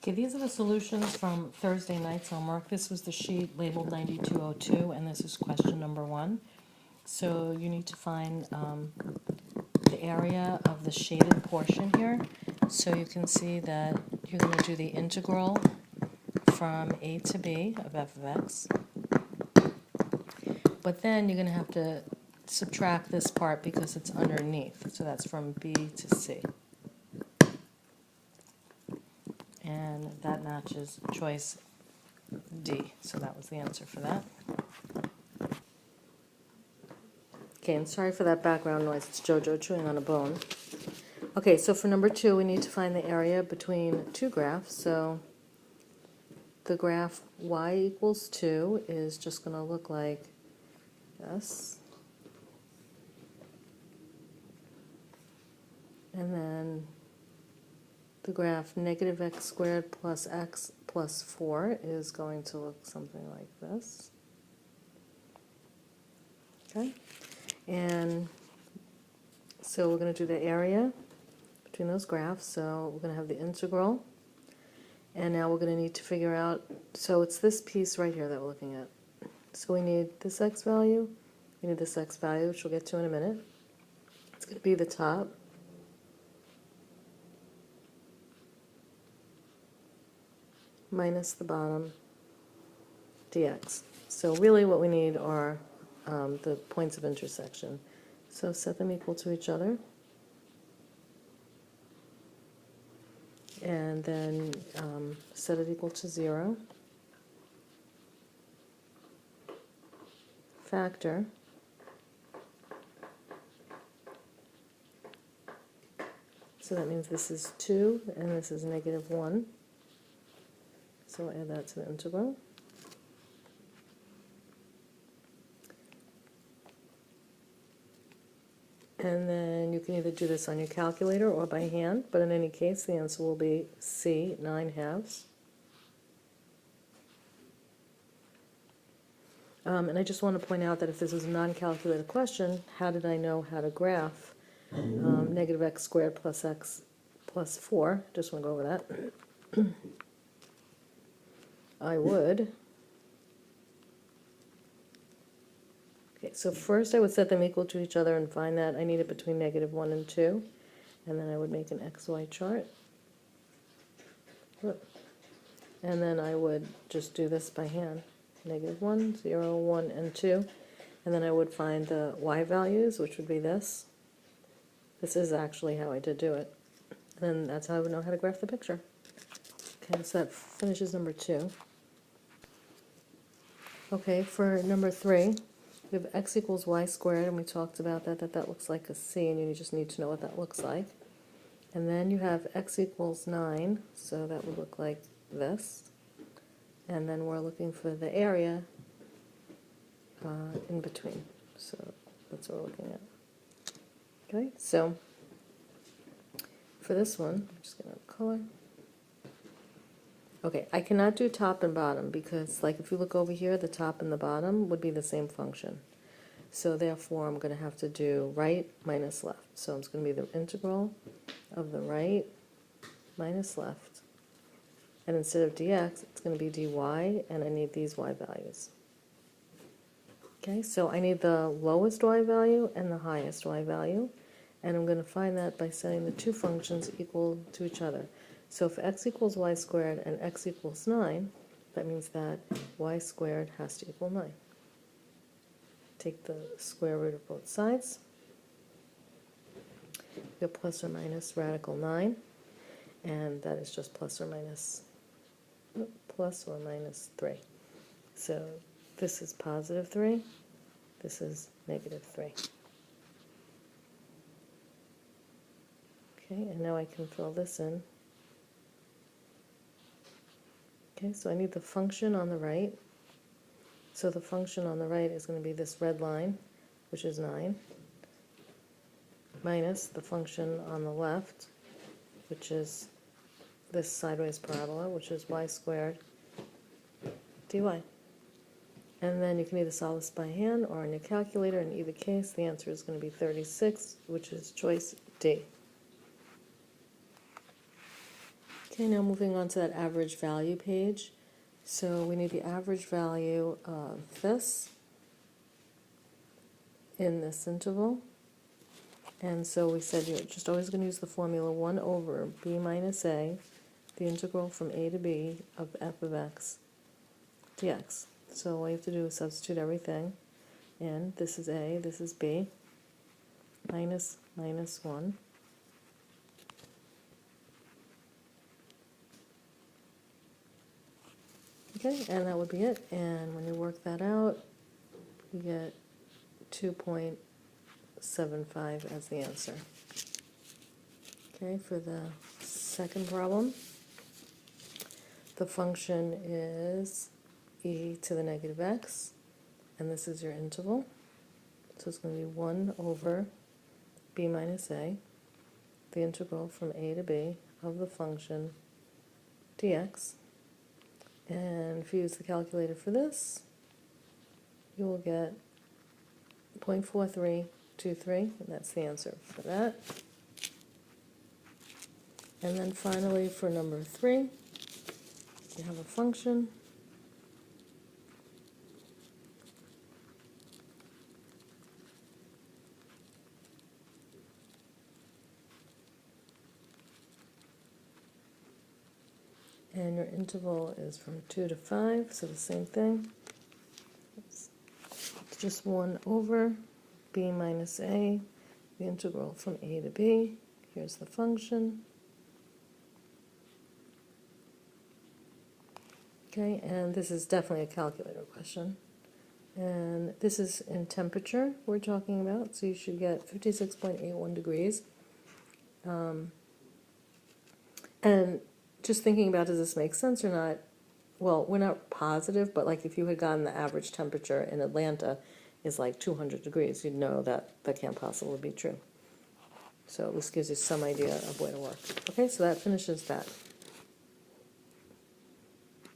Okay, these are the solutions from Thursday night's homework. This was the sheet labeled 9202, and this is question number 1. So you need to find the area of the shaded portion here. So you can see that you're going to do the integral from a to b of f of x. But then you're going to have to subtract this part because it's underneath. So that's from b to c. And that matches choice D. So that was the answer for that. Okay, and sorry for that background noise. It's JoJo chewing on a bone. Okay, so for number 2, we need to find the area between two graphs. So the graph y equals 2 is just going to look like this. And then the graph negative x squared plus x plus 4 is going to look something like this. Okay, and so we're going to do the area between those graphs. So we're going to have the integral, and now we're going to need to figure out, so it's this piece right here that we're looking at. So we need this x value, we need this x value, which we'll get to in a minute. It's going to be the top. Minus the bottom dx. So really what we need are the points of intersection. So set them equal to each other. And then set it equal to 0. Factor. So that means this is 2 and this is negative 1. So I'll add that to the integral. And then you can either do this on your calculator or by hand, but in any case the answer will be C, 9/2. And I just want to point out that if this is a non-calculated question, how did I know how to graph negative x squared plus x plus 4? Just want to go over that. I would. Okay, so first I would set them equal to each other and find that I need it between negative 1 and 2. And then I would make an XY chart. And then I would just do this by hand. Negative 1, 0, 1, and 2. And then I would find the y values, which would be this. This is actually how I did do it. And then that's how I would know how to graph the picture. Okay, so that finishes number 2. Okay, for number 3, we have x equals y squared, and we talked about that looks like a C, and you just need to know what that looks like. And then you have x equals 9, so that would look like this. And then we're looking for the area in between. So that's what we're looking at. Okay, so for this one, I'm just going to color. Okay, I cannot do top and bottom because, like, if you look over here, the top and the bottom would be the same function. So therefore, I'm going to have to do right minus left. So it's going to be the integral of the right minus left. And instead of dx, it's going to be dy, and I need these y values. Okay, so I need the lowest y value and the highest y value. And I'm going to find that by setting the two functions equal to each other. So if x equals y squared and x equals 9, that means that y squared has to equal 9. Take the square root of both sides. We have plus or minus radical 9, and that is just plus or minus 3. So this is positive 3, this is negative 3. Okay, and now I can fill this in. Okay, so I need the function on the right. So the function on the right is going to be this red line, which is 9, minus the function on the left, which is this sideways parabola, which is y squared dy. And then you can either solve this by hand or on your calculator. In either case, the answer is going to be 36, which is choice D. Okay, now moving on to that average value page. So we need the average value of this in this interval. And so we said you're just always going to use the formula 1 over b minus a, the integral from a to b of f of x dx. So all you have to do is substitute everything in. This is a, this is b, minus 1. Okay, and that would be it. And when you work that out, you get 2.75 as the answer. Okay, for the second problem, the function is e to the negative x, and this is your interval. So it's going to be 1 over b minus a, the integral from a to b of the function dx. And if you use the calculator for this, you will get 0.4323, and that's the answer for that. And then finally, for number 3, you have a function and your interval is from 2 to 5, so the same thing. It's just 1 over b minus a, the integral from a to b. Here's the function. Okay, and this is definitely a calculator question. And this is in temperature we're talking about, so you should get 56.81 degrees. And just thinking about, does this make sense or not? Well, we're not positive, but like if you had gotten the average temperature in Atlanta is like 200 degrees, you'd know that that can't possibly be true. So this gives you some idea of where to work. Okay, so that finishes that.